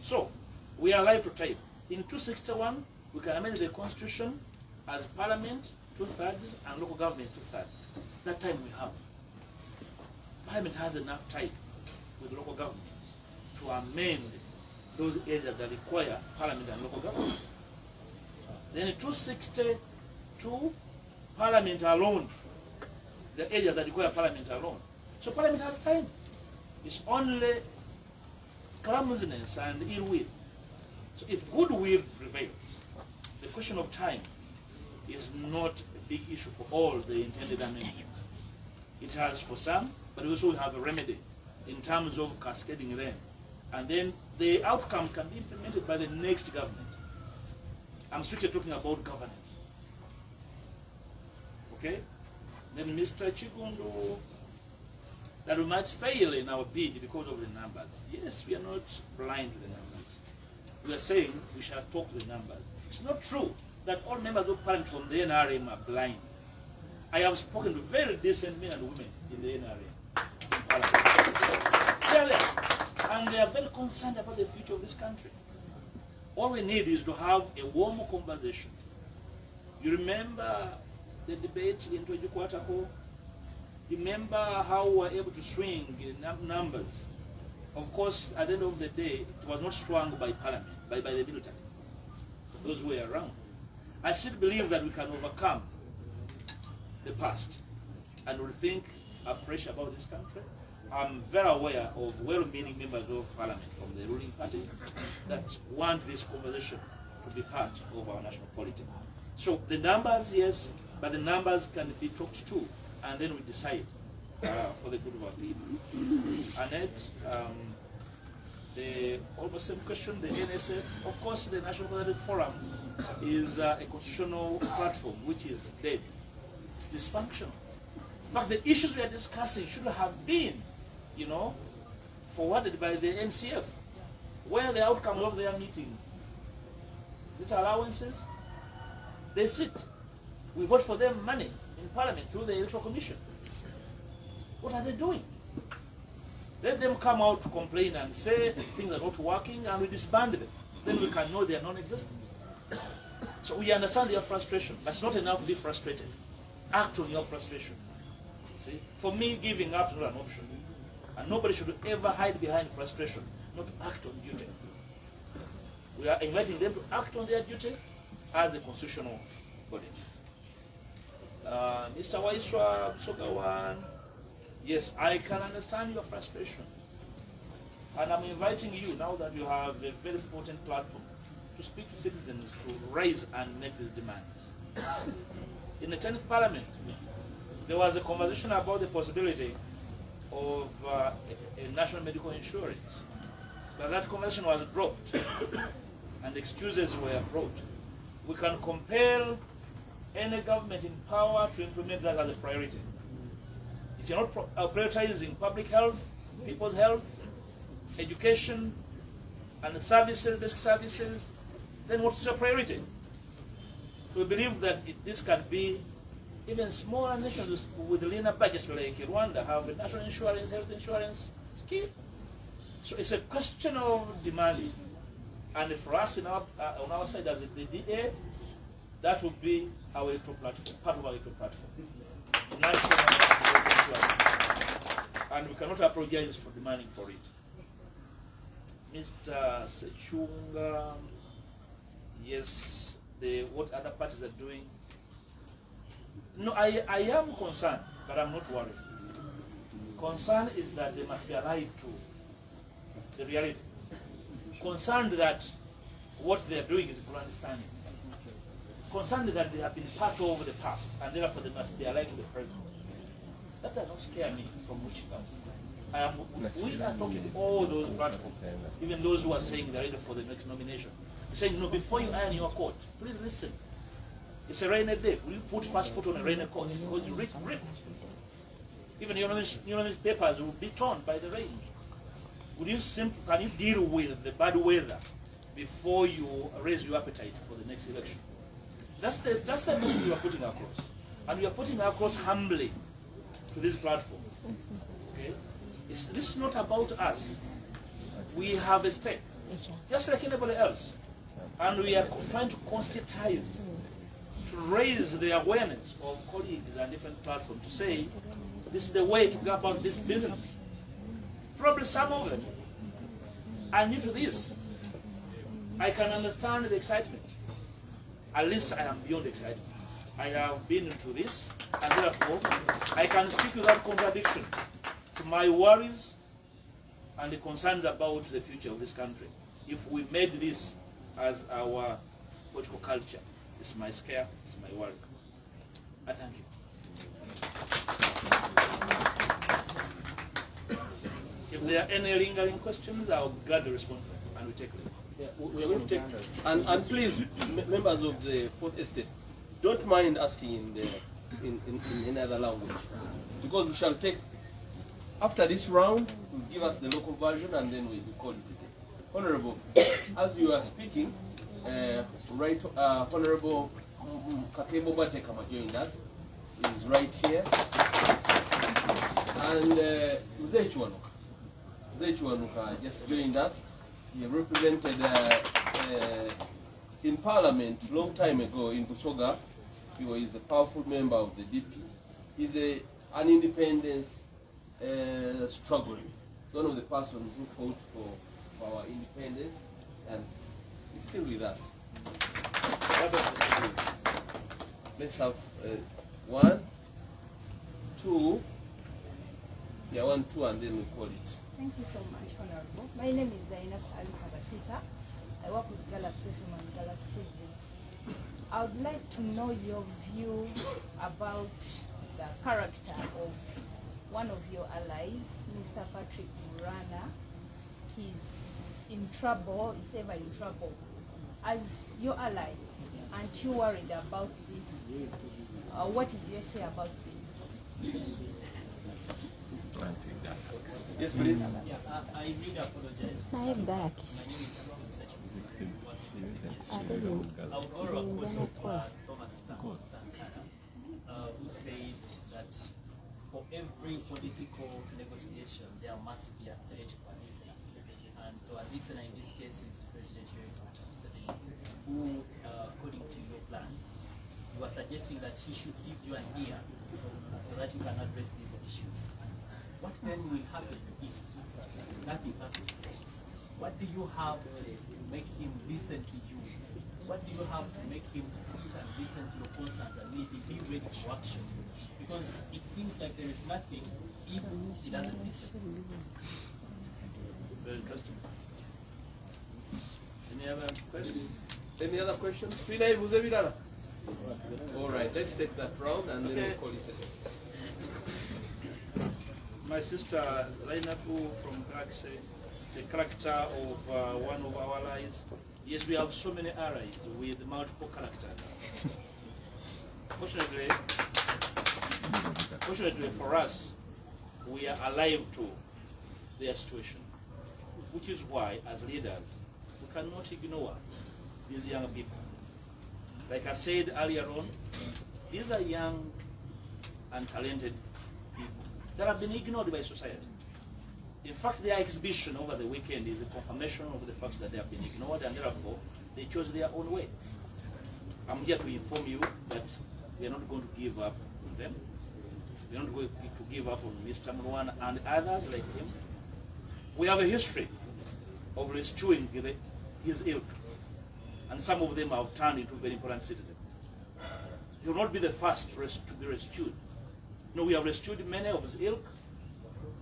Speaker 2: So, we are alive to type. In 261, we can amend the constitution as parliament, 2/3, and local government, 2/3. That time we have. Parliament has enough time with local government to amend those areas that require parliament and local governments. Then in 262, parliament alone, the areas that require parliament alone. So parliament has time. It's only clumsiness and ill will. So if goodwill prevails, the question of time is not a big issue for all the intended amendments. It has for some, but we also have a remedy in terms of cascading them. And then the outcomes can be implemented by the next government. I'm strictly talking about governance. Okay? Then Mr. Chigundu, that we might fail in our bid because of the numbers. Yes, we are not blind to the numbers. We are saying we shall talk to the numbers. It's not true that all members of parliament from the NRM are blind. I have spoken to very decent men and women in the NRM, in parliament. And they are very concerned about the future of this country. All we need is to have a warm conversation. You remember the debate in Twejukwatako? Remember how we were able to swing numbers? Of course, at the end of the day, it was not swung by parliament, by the military. Those who were around. I still believe that we can overcome the past and rethink afresh about this country. I'm very aware of well-meaning members of parliament from the ruling party that want this conversation to be part of our national polity. So the numbers, yes, but the numbers can be talked to, and then we decide for the good of our people. Annette, the almost same question, the NSF. Of course, the National Consultative Forum is a constitutional platform which is dead. It's dysfunctional. In fact, the issues we are discussing should have been, forwarded by the NCF. Where the outcome of their meetings? Is it allowances? They sit. We vote for them money in parliament through the electoral commission. What are they doing? Let them come out to complain and say things are not working, and we disband them. Then we can know they are non-existent. So we understand your frustration, but it's not enough to be frustrated. Act on your frustration. See, for me, giving up is not an option. And nobody should ever hide behind frustration, not to act on duty. We are inviting them to act on their duty as a constitutional body. Mr. Waiswa, Sogawan, yes, I can understand your frustration. And I'm inviting you, now that you have a very important platform, to speak to citizens to raise and make these demands. In the 10th Parliament, there was a conversation about the possibility of a national medical insurance. But that conversation was dropped and excuses were brought. We can compel any government in power to implement that as a priority. If you're not prioritizing public health, people's health, education, and the services, basic services, then what's your priority? We believe that this can be even smaller nations with leaner budgets like Rwanda have a national insurance, health insurance scheme. So it's a question of demanding. And for us on our side as the DA, that would be our electoral platform, part of our electoral platform. And we cannot apologize for demanding for it. Mr. Sechunga, yes, what other parties are doing. No, I am concerned, but I'm not worried. Concern is that they must be alive to the reality. Concerned that what they are doing is grandstanding. Concerned that they have been part of the past, and therefore they must be alive to the present. That does not scare me from which comes. We are talking to all those platforms, even those who are saying they're ready for the next nomination. Saying, no, before you iron your coat, please listen. It's a rainy day. Will you put first put on a rainy coat? Because you reach. Even your newspapers will be torn by the rain. Can you deal with the bad weather before you raise your appetite for the next election? That's the message you are putting across. And we are putting across humbly to these platforms. Okay? This is not about us. We have a stake, just like anybody else. And we are trying to conscientize, to raise the awareness of colleagues and different platforms to say, this is the way to go about this business. Probably some of it are new to this. I can understand the excitement. At least I am beyond excitement. I have been into this, and therefore I can speak without contradiction to my worries and the concerns about the future of this country. If we made this as our political culture, it's my scare, it's my worry. I thank you. If there are any lingering questions, I'll gladly respond to them, and we take them.
Speaker 4: Yeah, we are going to take, and please, members of the Fourth Estate, don't mind asking in any other language, because we shall take, after this round, we'll give us the local version, and then we call it. Honorable, as you are speaking, Honorable Kakebo Batekama joined us, is right here, and Uzechuanuka just joined us. He represented in Parliament long time ago in Busoga. He was a powerful member of the DP. He's an independence struggle. One of the persons who fought for our independence, and he's still with us. Let's have 1, 2. Yeah, 1, 2, and then we call it.
Speaker 10: Thank you so much, Honorable. My name is Zainab Ali Habasita. I work with Galaxy FM and Galaxy TV. I would like to know your view about the character of one of your allies, Mr. Patrick Murana. He's in trouble, he's ever in trouble. As your ally, aren't you worried about this? What is your say about this?
Speaker 4: Yes, please.
Speaker 9: Yeah, I really apologize. My name is I would borrow a quote of Thomas Sankara, who said that for every political negotiation, there must be a political listener. And our listener in this case is President Museveni, who, according to your plans, you are suggesting that he should give you an ear so that you can address these issues. What then will happen if nothing happens? What do you have to make him listen to you? What do you have to make him sit and listen to your concerns and maybe be ready for action? Because it seems like there is nothing if he doesn't listen.
Speaker 2: Very interesting. Any other questions?
Speaker 4: Any other questions? All right, let's take that round and then we'll call it.
Speaker 2: My sister Zainabu from Galaxy, the character of one of our allies. Yes, we have so many allies with multiple characters. Fortunately for us, we are alive to their situation, which is why, as leaders, we cannot ignore these young people. Like I said earlier on, these are young and talented people that have been ignored by society. In fact, their exhibition over the weekend is a confirmation of the fact that they have been ignored, and therefore they chose their own way. I'm here to inform you that we are not going to give up on them. We are not going to give up on Mr. Murwana and others like him. We have a history of rescuing his ilk, and some of them have turned into very important citizens. He will not be the first to be rescued. No, we have rescued many of his ilk.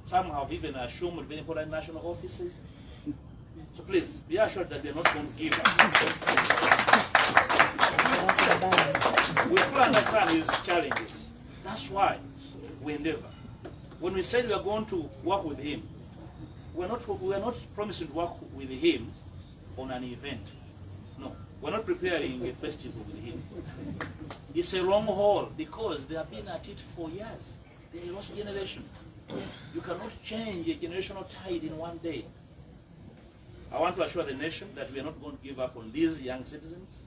Speaker 2: Some have even assumed very important national offices. So please, be assured that we are not going to give up. We fully understand his challenges. That's why we endeavor. When we said we are going to work with him, we are not promising to work with him on an event. No, we're not preparing a festival with him. It's a long haul because they have been at it for years. They lost generation. You cannot change a generational tide in one day. I want to assure the nation that we are not going to give up on these young citizens.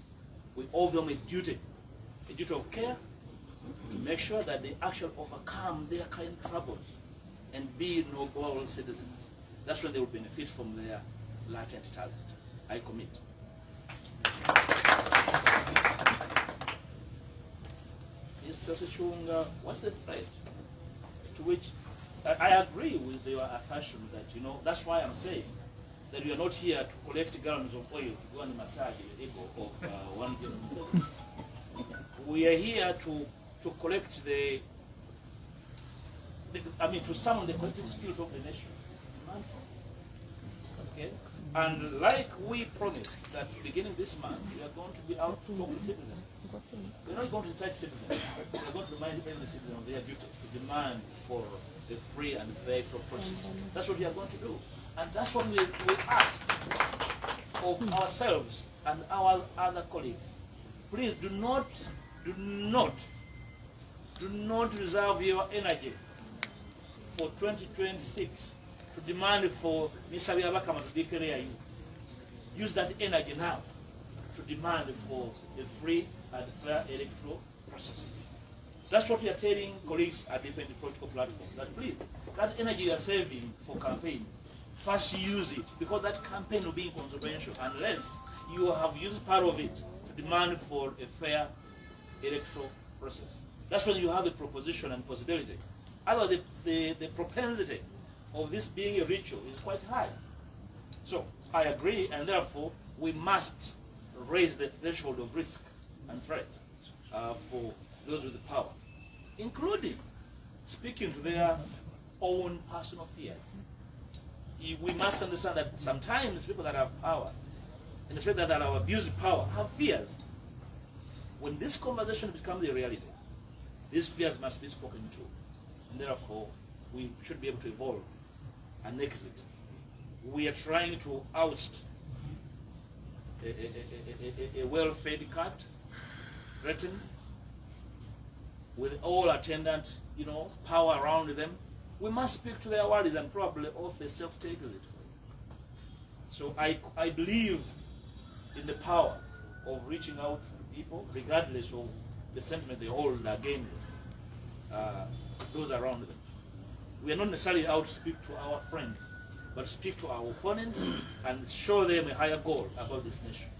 Speaker 2: We owe them a duty of care to make sure that they actually overcome their current troubles and be noble citizens. That's when they will benefit from their latent talent. I commit. Mr. Sechunga, what's the threat? To which I agree with your assertion that, that's why I'm saying that we are not here to collect gallons of oil to go and massage the ego of one gallon. We are here to collect to summon the collective spirit of the nation. Okay? And like we promised that beginning this month, we are going to be out to talk to citizens. We're not going to incite citizens. We're going to remind every citizen of their duties, the demand for a free and fair process. That's what we are going to do. And that's what we ask of ourselves and our other colleagues. Please do not reserve your energy for 2026 to demand for Mr. Abakama to declare you. Use that energy now to demand for a free and fair electoral process. That's what we are telling colleagues at different political platforms. That please, that energy you are saving for campaigns, first use it, because that campaign will be inconsequential unless you have used part of it to demand for a fair electoral process. That's when you have a proposition and possibility. Otherwise, the propensity of this being a ritual is quite high. So I agree, and therefore we must raise the threshold of risk and threat for those with the power, including speaking to their own personal fears. We must understand that sometimes people that have power, and especially that have abused power, have fears. When this conversation becomes a reality, these fears must be spoken to, and therefore we should be able to evolve and exit. We are trying to oust a well-fed cat, threatened, with all attendant, power around them. We must speak to their worries and probably offer self-take exit. So I believe in the power of reaching out to people, regardless of the sentiment they hold against those around them. We are not necessarily out to speak to our friends, but speak to our opponents and show them a higher goal about this nation.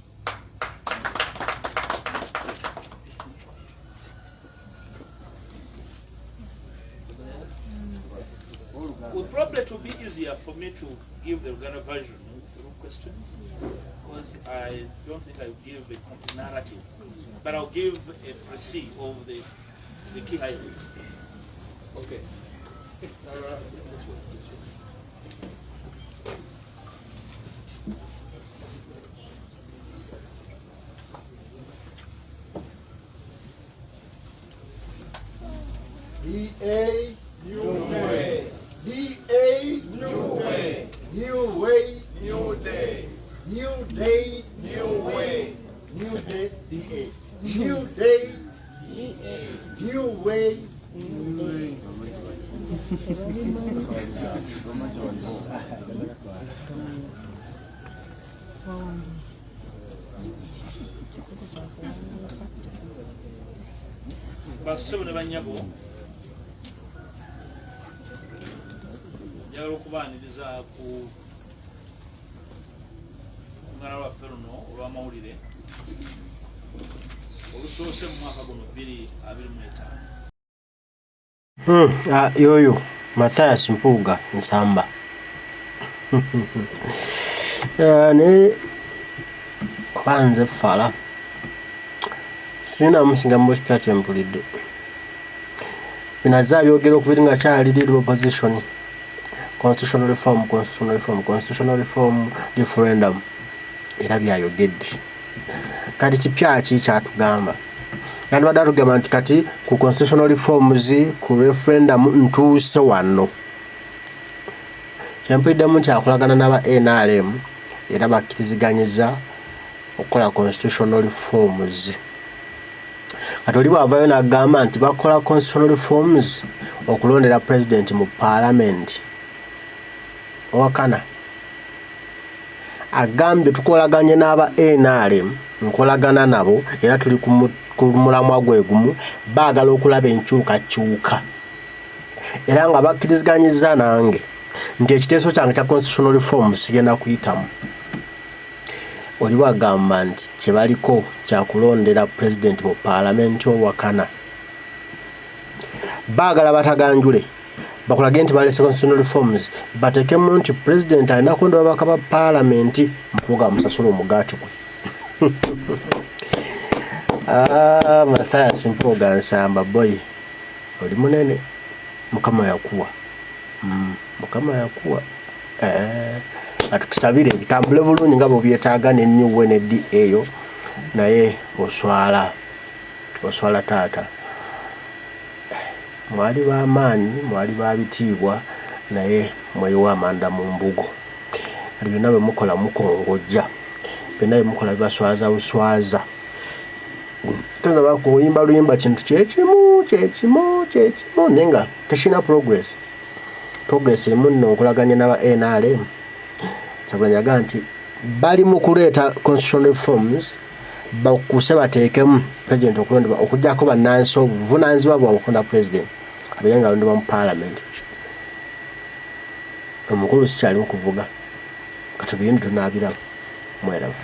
Speaker 2: It will be easier for me to give the Uganda version through questions, because I don't think I will give a complete narrative, but I'll give a précis of the key highlights. Okay.
Speaker 3: DA, new way. DA, new day. New way, new day. New day, new way. New day, DA. New day, new way, new day.
Speaker 2: Basubira banyabo njagala okubaaniriza ku ngala lwaffe luno olw'amawulire olusoose mu mwaka guno 2025.
Speaker 1: Yoyo Mathias Mpuuga Nsamba ne banze fala sina musingambo kipya kyempulidde binaza byogera okubiri nga kyali leader opposition constitutional reform referendum era byayogedde kati kipya ki kyatugamba kandi badatugamba nti kati ku constitutional reforms ku referendum ntuuse wano kyempuliddemu nti akolagana n'aba NRM era bakkiriziganyiza okukola constitutional reforms kati oli bwavayo n'agamba nti bakola constitutional reforms okulondera president mu parliament owakana agambye tukolaganye n'aba NRM nkolagana nabo era tuli ku mulamwa gwe gumu baagala okulaba enkyukakyuka era nga bakkiriziganyizza nange nti ekiteeso kyange kya constitutional reforms sigenda kuyitamu oli bagamba nti kyebaliko kyakulondera president mu parliament owakana baagala bataganjule bakulage nti balese constitutional reforms batekemu nti president alina kulonda babaka ba parliament Mpuuga amusasula omugaati gwe Mathias Mpuuga nsamba boy oli munene mukama yakuwa mukama yakuwa atukusabire bitambule bulungi nga bobyetaaga n'ennyuwe neddi eyo naye oswala taata mwali b'amaanyi mwali babitiibwa naye mweyiwa amanda mu mbugo ali byonna bwe mukola mukongojja byonna bye mukola bibaswaza buswaza toza bakuyimba luyimba kintu kyekimu naye nga tekirina progress erimu nno nkolaganye n'aba NRM sabulanyaga nti bali mu kuleeta constitutional reforms bakuse bateekemu president okulondebwa okujjako bannansi obuvunaanyizibwa bwabwe okulonda president abeere nga alondebwa mu parliament omukulu sikyali mu kuvuga katubiyindi tunaabiraba mweraba